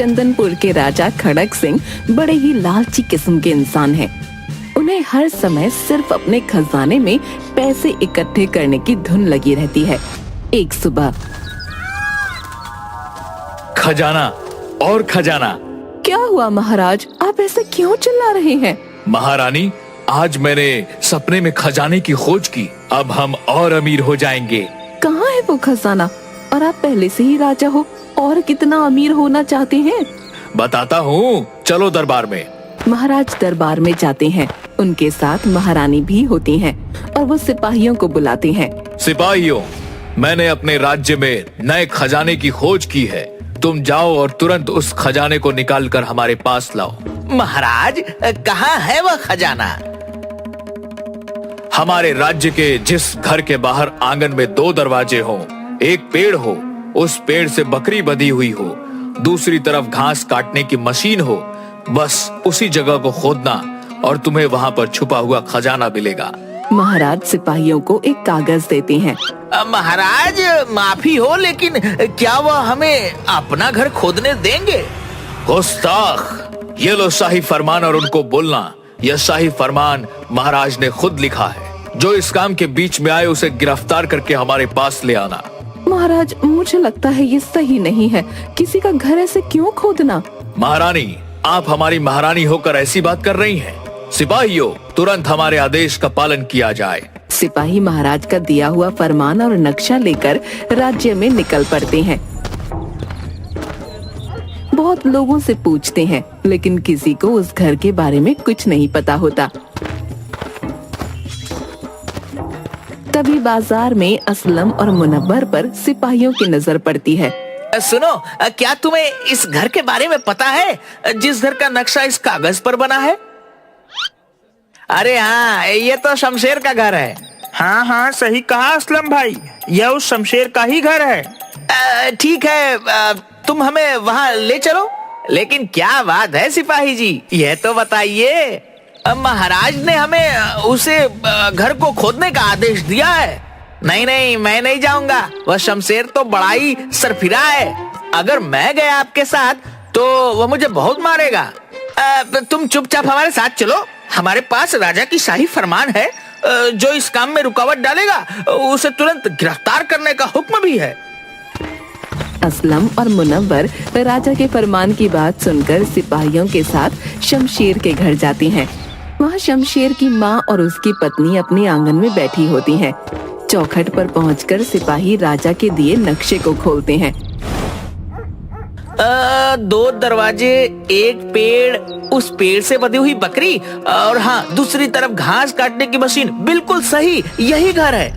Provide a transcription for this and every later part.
चंदनपुर के राजा खड़क सिंह बड़े ही लालची किस्म के इंसान हैं। उन्हें हर समय सिर्फ अपने खजाने में पैसे इकट्ठे करने की धुन लगी रहती है। एक सुबह, खजाना और खजाना। क्या हुआ महाराज, आप ऐसे क्यों चिल्ला रहे हैं? महारानी, आज मैंने सपने में खजाने की खोज की। अब हम और अमीर हो जाएंगे। कहाँ है वो खजाना? और आप पहले से ही राजा हो, और कितना अमीर होना चाहते हैं? बताता हूँ, चलो दरबार में। महाराज दरबार में जाते हैं। उनके साथ महारानी भी होती हैं और वो सिपाहियों को बुलाते हैं। सिपाहियों, मैंने अपने राज्य में नए खजाने की खोज की है। तुम जाओ और तुरंत उस खजाने को निकाल कर हमारे पास लाओ। महाराज, कहाँ है वह खजाना? हमारे राज्य के जिस घर के बाहर आंगन में 2 दरवाजे हों, एक पेड़ हो, उस पेड़ से बकरी बंधी हुई हो, दूसरी तरफ घास काटने की मशीन हो, बस उसी जगह को खोदना और तुम्हें वहाँ पर छुपा हुआ खजाना मिलेगा। महाराज सिपाहियों को एक कागज देते हैं। महाराज, माफी हो, लेकिन क्या वह हमें अपना घर खोदने देंगे? गुस्ताख, ये लो शाही फरमान और उनको बोलना, यह शाही फरमान महाराज ने खुद लिखा है। जो इस काम के बीच में आए उसे गिरफ्तार करके हमारे पास ले आना। महाराज, मुझे लगता है ये सही नहीं है। किसी का घर ऐसे क्यों खोदना? महारानी, आप हमारी महारानी होकर ऐसी बात कर रही हैं। सिपाहियों, तुरंत हमारे आदेश का पालन किया जाए। सिपाही महाराज का दिया हुआ फरमान और नक्शा लेकर राज्य में निकल पड़ते हैं। बहुत लोगों से पूछते हैं, लेकिन किसी को उस घर के बारे में कुछ नहीं पता होता। तभी बाजार में असलम और मुनव्वर पर सिपाहियों की नजर पड़ती है। सुनो, क्या तुम्हें इस घर के बारे में पता है, जिस घर का नक्शा इस कागज पर बना है? अरे हाँ, ये तो शमशेर का घर है। हाँ हाँ, सही कहा असलम भाई, यह उस शमशेर का ही घर है। ठीक है, तुम हमें वहाँ ले चलो। लेकिन क्या बात है सिपाही जी, यह तो बताइए। महाराज ने हमें उसे घर को खोदने का आदेश दिया है। नहीं नहीं, मैं नहीं जाऊंगा। वह शमशेर तो बड़ा ही सरफिरा है। अगर मैं गया आपके साथ तो वह मुझे बहुत मारेगा। तुम चुपचाप हमारे साथ चलो। हमारे पास राजा की शाही फरमान है। जो इस काम में रुकावट डालेगा उसे तुरंत गिरफ्तार करने का हुक्म भी है। असलम और मुनव्वर राजा के फरमान की बात सुनकर सिपाहियों के साथ शमशेर के घर जाती हैं। वहाँ शमशेर की माँ और उसकी पत्नी अपने आंगन में बैठी होती हैं। चौखट पर पहुंचकर सिपाही राजा के दिए नक्शे को खोलते हैं। 2 दरवाजे, एक पेड़, उस पेड़ से बंधी हुई बकरी, और हाँ, दूसरी तरफ घास काटने की मशीन। बिल्कुल सही, यही घर है।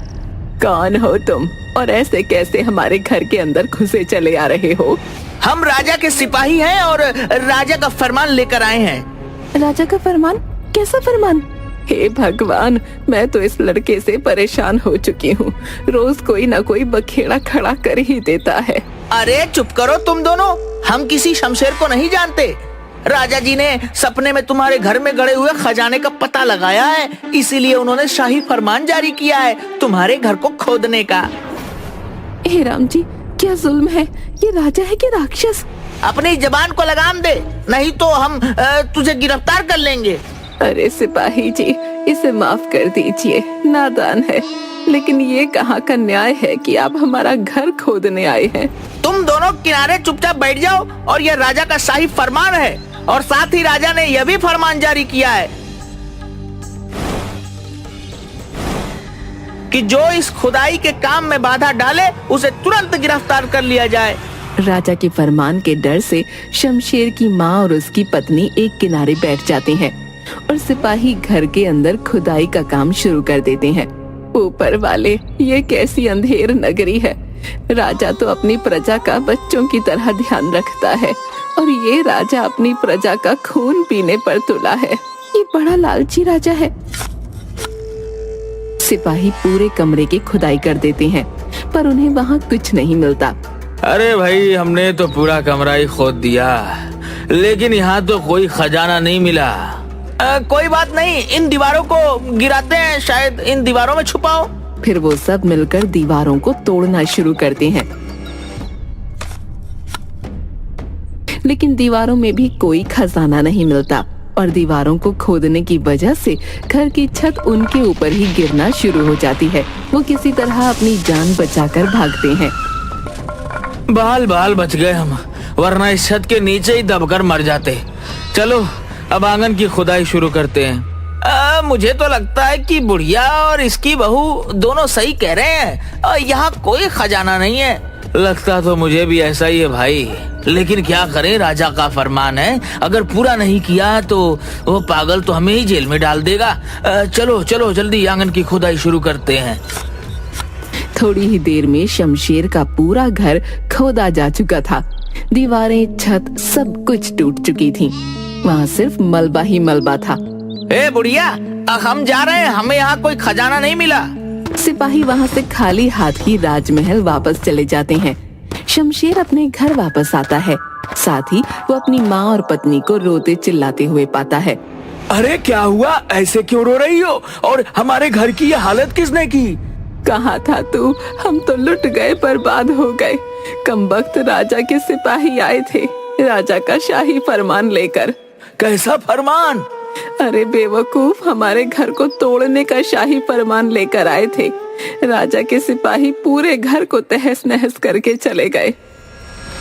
कौन हो तुम और ऐसे कैसे हमारे घर के अंदर घुसे चले आ रहे हो? हम राजा के सिपाही हैं और राजा का फरमान लेकर आए हैं। राजा का फरमान? कैसा फरमान? हे भगवान, मैं तो इस लड़के से परेशान हो चुकी हूँ। रोज कोई ना कोई बखेड़ा खड़ा कर ही देता है। अरे चुप करो तुम दोनों, हम किसी शमशेर को नहीं जानते। राजा जी ने सपने में तुम्हारे घर में गड़े हुए खजाने का पता लगाया है, इसीलिए उन्होंने शाही फरमान जारी किया है तुम्हारे घर को खोदने का। हे राम जी, क्या जुल्म है! ये राजा है कि राक्षस? अपनी जबान को लगाम दे, नहीं तो हम तुझे गिरफ्तार कर लेंगे। अरे सिपाही जी, इसे माफ कर दीजिए, नादान है। लेकिन ये कहाँ का न्याय है कि आप हमारा घर खोदने आए हैं? तुम दोनों किनारे चुपचाप बैठ जाओ। और यह राजा का शाही फरमान है, और साथ ही राजा ने यह भी फरमान जारी किया है कि जो इस खुदाई के काम में बाधा डाले उसे तुरंत गिरफ्तार कर लिया जाए। राजा के फरमान के डर से शमशेर की माँ और उसकी पत्नी एक किनारे बैठ जाते हैं और सिपाही घर के अंदर खुदाई का काम शुरू कर देते हैं। ऊपर वाले, ये कैसी अंधेर नगरी है! राजा तो अपनी प्रजा का बच्चों की तरह ध्यान रखता है, और ये राजा अपनी प्रजा का खून पीने पर तुला है। ये बड़ा लालची राजा है। सिपाही पूरे कमरे की खुदाई कर देते हैं, पर उन्हें वहाँ कुछ नहीं मिलता। अरे भाई, हमने तो पूरा कमरा ही खोद दिया, लेकिन यहाँ तो कोई खजाना नहीं मिला। कोई बात नहीं, इन दीवारों को गिराते हैं, शायद इन दीवारों में छुपाओ। फिर वो सब मिलकर दीवारों को तोड़ना शुरू करते हैं, लेकिन दीवारों में भी कोई खजाना नहीं मिलता और दीवारों को खोदने की वजह से घर की छत उनके ऊपर ही गिरना शुरू हो जाती है। वो किसी तरह अपनी जान बचाकर भागते हैं। बाल बाल बच गए हम, वरना इस छत के नीचे ही दबकर मर जाते। चलो अब आंगन की खुदाई शुरू करते हैं। मुझे तो लगता है कि बुढ़िया और इसकी बहू दोनों सही कह रहे हैं। यहाँ कोई खजाना नहीं है। लगता तो मुझे भी ऐसा ही है भाई, लेकिन क्या करें, राजा का फरमान है, अगर पूरा नहीं किया तो वो पागल तो हमें ही जेल में डाल देगा। चलो चलो जल्दी आंगन की खुदाई शुरू करते हैं। थोड़ी ही देर में शमशेर का पूरा घर खोदा जा चुका था। दीवारें, छत, सब कुछ टूट चुकी थी। वहाँ सिर्फ मलबा ही मलबा था। ए बुढ़िया, हम जा रहे हैं, हमें यहाँ कोई खजाना नहीं मिला। सिपाही वहाँ से खाली हाथ ही राजमहल वापस चले जाते हैं। शमशेर अपने घर वापस आता है। साथ ही वो अपनी माँ और पत्नी को रोते चिल्लाते हुए पाता है। अरे क्या हुआ, ऐसे क्यों रो रही हो? और हमारे घर की ये हालत किसने की? कहाँ था तू? हम तो लुट गए, बर्बाद हो गए। कमबख्त राजा के सिपाही आए थे, राजा का शाही फरमान लेकर। कैसा फरमान? अरे बेवकूफ, हमारे घर को तोड़ने का शाही फरमान लेकर आए थे। राजा के सिपाही पूरे घर को तहस नहस करके चले गए।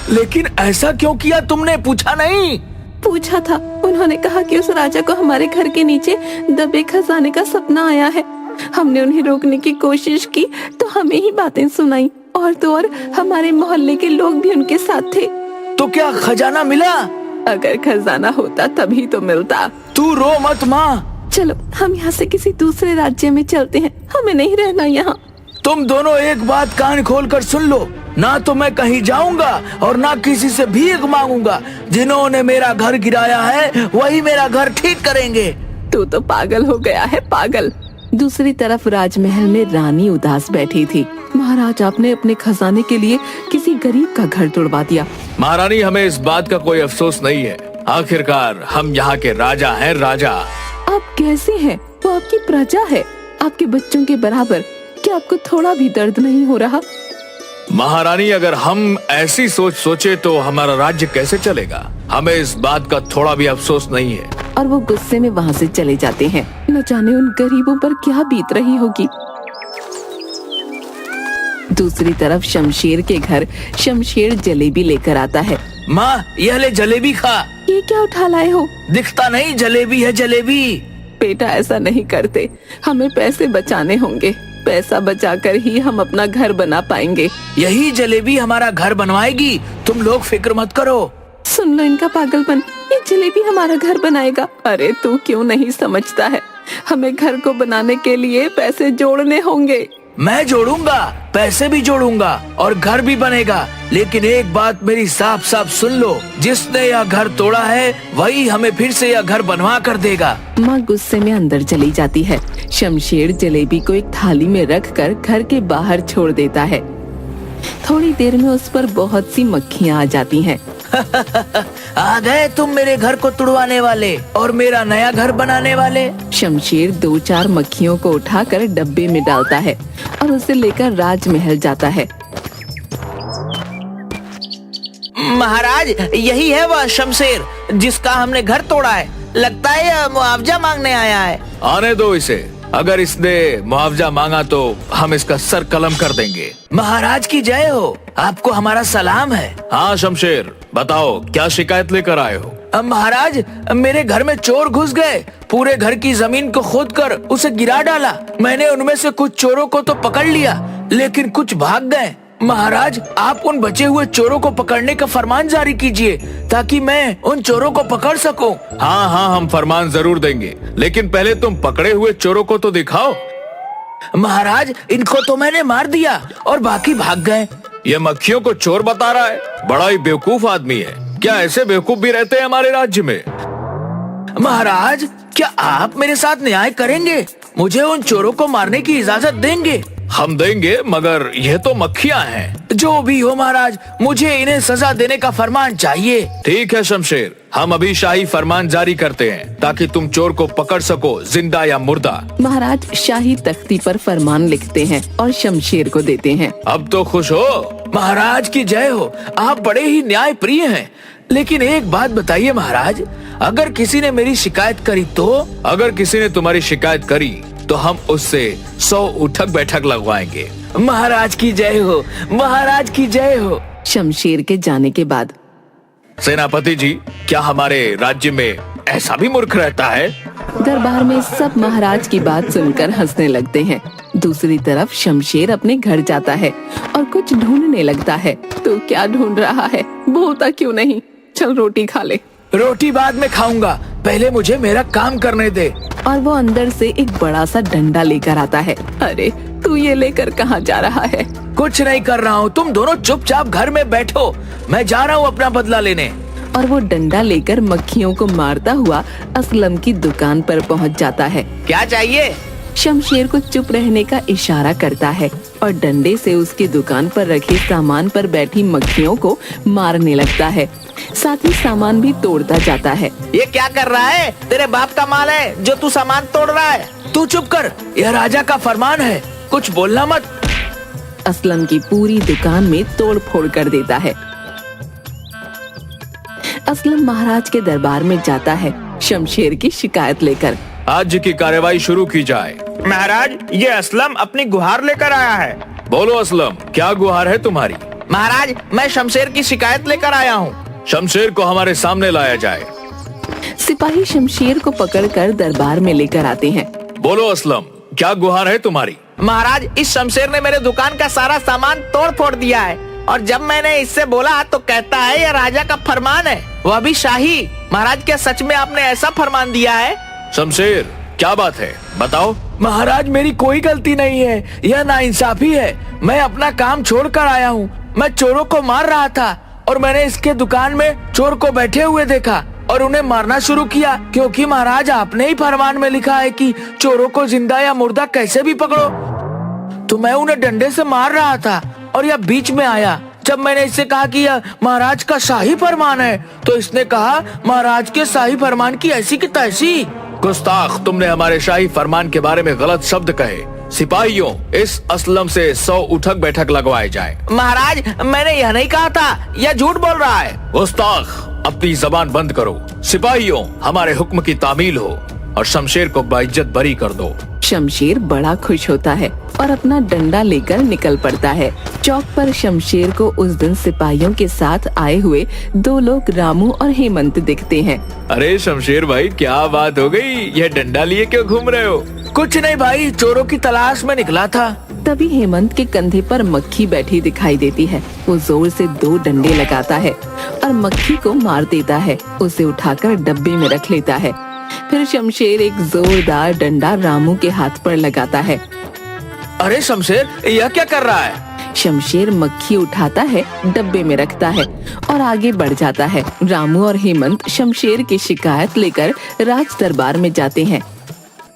लेकिन ऐसा क्यों किया तुमने, पूछा नहीं? पूछा था, उन्होंने कहा कि उस राजा को हमारे घर के नीचे दबे खजाने का सपना आया है। हमने उन्हें रोकने की कोशिश की तो हमें ही बातें सुनाई, और तो और हमारे मोहल्ले के लोग भी उनके साथ थे। तो क्या खजाना मिला? अगर खजाना होता तभी तो मिलता। तू रो मत माँ। चलो हम यहाँ से किसी दूसरे राज्य में चलते हैं, हमें नहीं रहना यहाँ। तुम दोनों एक बात कान खोल कर सुन लो, ना तो मैं कहीं जाऊंगा और ना किसी से भीख मांगूंगा। जिन्होंने मेरा घर गिराया है वही मेरा घर ठीक करेंगे। तू तो पागल हो गया है, पागल। दूसरी तरफ राजमहल में रानी उदास बैठी थी। महाराज, आपने अपने खजाने के लिए किसी गरीब का घर तोड़वा दिया। महारानी, हमें इस बात का कोई अफसोस नहीं है। आखिरकार हम यहाँ के राजा हैं, राजा। आप कैसे हैं? वो आपकी प्रजा है, आपके बच्चों के बराबर। क्या आपको थोड़ा भी दर्द नहीं हो रहा? महारानी, अगर हम ऐसी सोच सोचे तो हमारा राज्य कैसे चलेगा? हमें इस बात का थोड़ा भी अफसोस नहीं है। और वो गुस्से में वहाँ से चले जाते हैं। न जाने उन गरीबों पर क्या बीत रही होगी। दूसरी तरफ शमशेर के घर शमशेर जलेबी लेकर आता है। माँ, यह ले जलेबी खा। ये क्या उठा लाए हो? दिखता नहीं, जलेबी है जलेबी। बेटा, ऐसा नहीं करते, हमें पैसे बचाने होंगे। पैसा बचाकर ही हम अपना घर बना पाएंगे। यही जलेबी हमारा घर बनवाएगी, तुम लोग फिक्र मत करो। सुन लो इनका पागलपन, ये जलेबी हमारा घर बनाएगा। अरे तू क्यों नहीं समझता है, हमें घर को बनाने के लिए पैसे जोड़ने होंगे। मैं जोड़ूंगा, पैसे भी जोड़ूंगा और घर भी बनेगा। लेकिन एक बात मेरी साफ साफ सुन लो, जिसने यह घर तोड़ा है वही हमें फिर से यह घर बनवा कर देगा। माँ गुस्से में अंदर चली जाती है। शमशेर जलेबी को एक थाली में रखकर घर के बाहर छोड़ देता है। थोड़ी देर में उस पर बहुत सी मक्खियाँ आ जाती हैं। आ गए तुम मेरे घर को तुड़वाने वाले और मेरा नया घर बनाने वाले। शमशेर 2-4 मक्खियों को उठाकर डब्बे में डालता है और उसे लेकर राजमहल जाता है। महाराज, यही है वह शमशेर जिसका हमने घर तोड़ा है। लगता है यह मुआवजा मांगने आया है। आने दो इसे, अगर इसने मुआवजा मांगा तो हम इसका सर कलम कर देंगे। महाराज की जय हो, आपको हमारा सलाम है। हाँ शमशेर, बताओ क्या शिकायत लेकर आए हो? महाराज, मेरे घर में चोर घुस गए, पूरे घर की जमीन को खोदकर उसे गिरा डाला। मैंने उनमें से कुछ चोरों को तो पकड़ लिया, लेकिन कुछ भाग गए। महाराज, आप उन बचे हुए चोरों को पकड़ने का फरमान जारी कीजिए ताकि मैं उन चोरों को पकड़ सकूं। हाँ हाँ, हम फरमान जरूर देंगे, लेकिन पहले तुम पकड़े हुए चोरों को तो दिखाओ। महाराज, इनको तो मैंने मार दिया और बाकी भाग गए। ये मक्खियों को चोर बता रहा है, बड़ा ही बेवकूफ आदमी है। क्या ऐसे बेवकूफ भी रहते हैं हमारे राज्य में? महाराज, क्या आप मेरे साथ न्याय करेंगे? मुझे उन चोरों को मारने की इजाजत देंगे? हम देंगे, मगर यह तो मक्खियाँ हैं। जो भी हो महाराज, मुझे इन्हें सजा देने का फरमान चाहिए। ठीक है शमशेर, हम अभी शाही फरमान जारी करते हैं ताकि तुम चोर को पकड़ सको, जिंदा या मुर्दा। महाराज शाही तख्ती पर फरमान लिखते हैं और शमशेर को देते हैं। अब तो खुश हो? महाराज की जय हो, आप बड़े ही न्याय प्रिय हैं। लेकिन एक बात बताइए महाराज, अगर किसी ने मेरी शिकायत करी तो? अगर किसी ने तुम्हारी शिकायत करी तो हम उससे 100 उठक बैठक लगवाएंगे। महाराज की जय हो, महाराज की जय हो। शमशेर के जाने के बाद सेनापति जी, क्या हमारे राज्य में ऐसा भी मूर्ख रहता है? दरबार में सब महाराज की बात सुनकर हंसने लगते हैं। दूसरी तरफ शमशेर अपने घर जाता है और कुछ ढूंढने लगता है। तो क्या ढूंढ रहा है? बोलता क्यों नहीं? चल रोटी खा ले। रोटी बाद में खाऊंगा, पहले मुझे मेरा काम करने दे। और वो अंदर से एक बड़ा सा डंडा लेकर आता है। अरे तू ये लेकर कहाँ जा रहा है? कुछ नहीं कर रहा हूँ, तुम दोनों चुपचाप घर में बैठो, मैं जा रहा हूँ अपना बदला लेने। और वो डंडा लेकर मक्खियों को मारता हुआ असलम की दुकान पर पहुंच जाता है। क्या चाहिए? शमशेर को चुप रहने का इशारा करता है और डंडे से उसकी दुकान पर रखे सामान पर बैठी मक्खियों को मारने लगता है। साथ ही सामान भी तोड़ता जाता है। ये क्या कर रहा है? तेरे बाप का माल है जो तू सामान तोड़ रहा है। तू चुप कर, यह राजा का फरमान है, कुछ बोलना मत। असलम की पूरी दुकान में तोड़ फोड़ कर देता है। असलम महाराज के दरबार में जाता है शमशेर की शिकायत लेकर। आज की कार्यवाही शुरू की जाए। महाराज, ये असलम अपनी गुहार लेकर आया है। बोलो असलम, क्या गुहार है तुम्हारी? महाराज, मैं शमशेर की शिकायत लेकर आया हूँ। शमशेर को हमारे सामने लाया जाए। सिपाही शमशेर को पकड़कर दरबार में लेकर आते हैं। बोलो असलम, क्या गुहार है तुम्हारी? महाराज, इस शमशेर ने मेरे दुकान का सारा सामान तोड़ फोड़ दिया है और जब मैंने इससे बोला तो कहता है यह राजा का फरमान है, वह भी शाही। महाराज, क्या सच में आपने ऐसा फरमान दिया है? शमशेर, क्या बात है, बताओ। महाराज, मेरी कोई गलती नहीं है, यह नाइंसाफी है। मैं अपना काम छोड़कर आया हूँ। मैं चोरों को मार रहा था और मैंने इसके दुकान में चोर को बैठे हुए देखा और उन्हें मारना शुरू किया, क्योंकि महाराज आपने ही फरमान में लिखा है कि चोरों को जिंदा या मुर्दा कैसे भी पकड़ो। तो मैं उन्हें डंडे से मार रहा था और यह बीच में आया। जब मैंने इससे कहा कि यह महाराज का शाही फरमान है तो इसने कहा महाराज के शाही फरमान की ऐसी की तैसी। गुस्ताख, तुमने हमारे शाही फरमान के बारे में गलत शब्द कहे। सिपाहियों, इस असलम से 100 उठक बैठक लगवाए जाए। महाराज, मैंने यह नहीं कहा था, यह झूठ बोल रहा है। गुस्ताख, अपनी जबान बंद करो। सिपाहियों, हमारे हुक्म की तामील हो और शमशेर को बाइज्जत बरी कर दो। शमशेर बड़ा खुश होता है और अपना डंडा लेकर निकल पड़ता है। चौक पर शमशेर को उस दिन सिपाहियों के साथ आए हुए 2 लोग रामू और हेमंत दिखते हैं। अरे शमशेर भाई, क्या बात हो गई? यह डंडा लिए क्यों घूम रहे हो? कुछ नहीं भाई, चोरों की तलाश में निकला था। तभी हेमंत के कंधे पर मक्खी बैठी दिखाई देती है। वो जोर से 2 डंडे लगाता है और मक्खी को मार देता है। उसे उठाकर डब्बे में रख लेता है। फिर शमशेर एक जोरदार डंडा रामू के हाथ पर लगाता है। अरे शमशेर, यह क्या कर रहा है? शमशेर मक्खी उठाता है, डब्बे में रखता है और आगे बढ़ जाता है। रामू और हेमंत शमशेर की शिकायत लेकर राज दरबार में जाते हैं।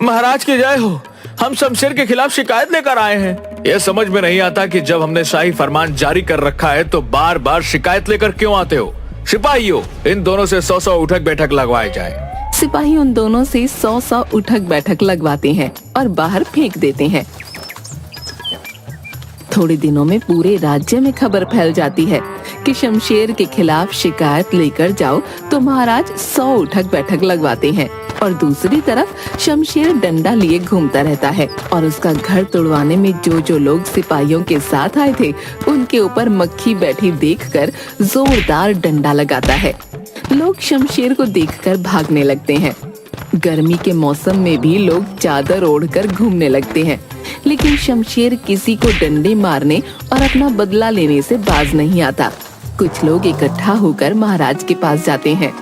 महाराज की जय हो, हम शमशेर के खिलाफ शिकायत लेकर आए हैं। यह समझ में नहीं आता कि जब हमने शाही फरमान जारी कर रखा है तो बार बार शिकायत लेकर क्यों आते हो? सिपाहियों, इन दोनों से 100 उठक बैठक लगवाए जाए। सिपाही उन दोनों से 100 उठक बैठक लगवाते हैं और बाहर फेंक देते हैं। थोड़े दिनों में पूरे राज्य में खबर फैल जाती है कि शमशेर के खिलाफ शिकायत लेकर जाओ तो महाराज 100 उठक बैठक लगवाते हैं। और दूसरी तरफ शमशेर डंडा लिए घूमता रहता है और उसका घर तोड़वाने में जो लोग सिपाहियों के साथ आए थे उनके ऊपर मक्खी बैठी देखकर जोरदार डंडा लगाता है। लोग शमशेर को देखकर भागने लगते हैं। गर्मी के मौसम में भी लोग चादर ओढ़कर घूमने लगते हैं, लेकिन शमशेर किसी को डंडे मारने और अपना बदला लेने से बाज नहीं आता। कुछ लोग इकट्ठा होकर महाराज के पास जाते हैं।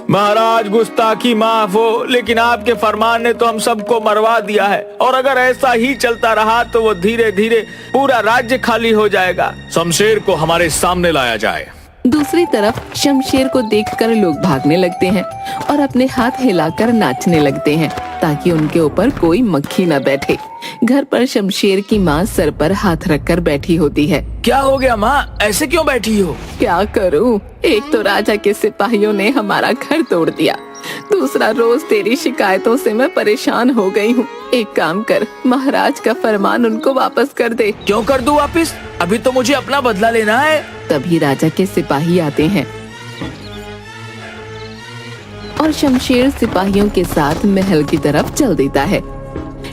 महाराज, गुस्ताखी माफ हो, लेकिन आपके फरमान ने तो हम सबको मरवा दिया है और अगर ऐसा ही चलता रहा तो वो धीरे धीरे पूरा राज्य खाली हो जाएगा। शमशेर को हमारे सामने लाया जाए। दूसरी तरफ शमशेर को देखकर लोग भागने लगते हैं और अपने हाथ हिलाकर नाचने लगते हैं ताकि उनके ऊपर कोई मक्खी न बैठे। घर पर शमशेर की माँ सर पर हाथ रखकर बैठी होती है। क्या हो गया माँ, ऐसे क्यों बैठी हो? क्या करूँ, एक तो राजा के सिपाहियों ने हमारा घर तोड़ दिया, दूसरा रोज तेरी शिकायतों से मैं परेशान हो गई हूँ। एक काम कर, महाराज का फरमान उनको वापस कर दे। क्यों कर दूं वापस? अभी तो मुझे अपना बदला लेना है। तभी राजा के सिपाही आते हैं। और शमशेर सिपाहियों के साथ महल की तरफ चल देता है।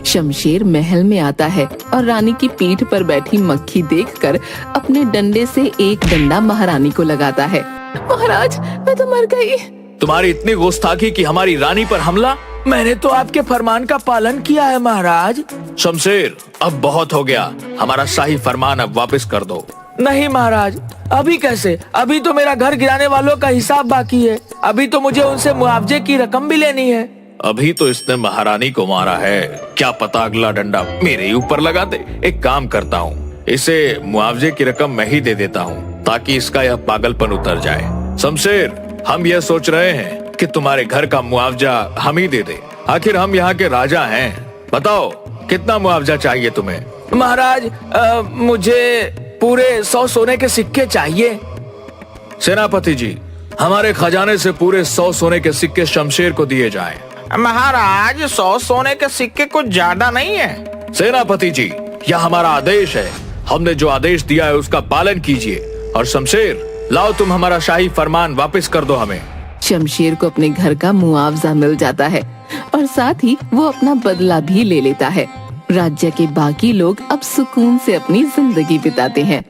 शमशेर महल में आता है और रानी की पीठ पर बैठी मक्खी देखकर अपने डंडे से एक डंडा महारानी को लगाता है। महाराज, मैं तो मर गई। तुम्हारी इतनी गुस्ताखी कि हमारी रानी पर हमला। मैंने तो आपके फरमान का पालन किया है महाराज। शमशेर, अब बहुत हो गया, हमारा शाही फरमान अब वापस कर दो। नहीं महाराज, अभी कैसे? अभी तो मेरा घर गिराने वालों का हिसाब बाकी है। अभी तो मुझे उनसे मुआवजे की रकम भी लेनी है। अभी तो इसने महारानी को मारा है, क्या पता अगला डंडा मेरे ही ऊपर लगा दे। एक काम करता हूँ, इसे मुआवजे की रकम मैं ही दे देता हूँ ताकि इसका यह पागलपन उतर जाए। शमशेर, हम यह सोच रहे हैं कि तुम्हारे घर का मुआवजा हम ही दे दे। आखिर हम यहाँ के राजा हैं। बताओ, कितना मुआवजा चाहिए तुम्हें? महाराज, मुझे पूरे 100 सोने के सिक्के चाहिए। सेनापति जी, हमारे खजाने से पूरे 100 सोने के सिक्के शमशेर को दिए जाएं। महाराज, 100 सोने के सिक्के कुछ ज्यादा नहीं है। सेनापति जी, यह हमारा आदेश है। हमने जो आदेश दिया है उसका पालन कीजिए। और शमशेर, लाओ तुम हमारा शाही फरमान वापस कर दो हमें। शमशेर को अपने घर का मुआवजा मिल जाता है और साथ ही वो अपना बदला भी ले लेता है। राज्य के बाकी लोग अब सुकून से अपनी जिंदगी बिताते हैं।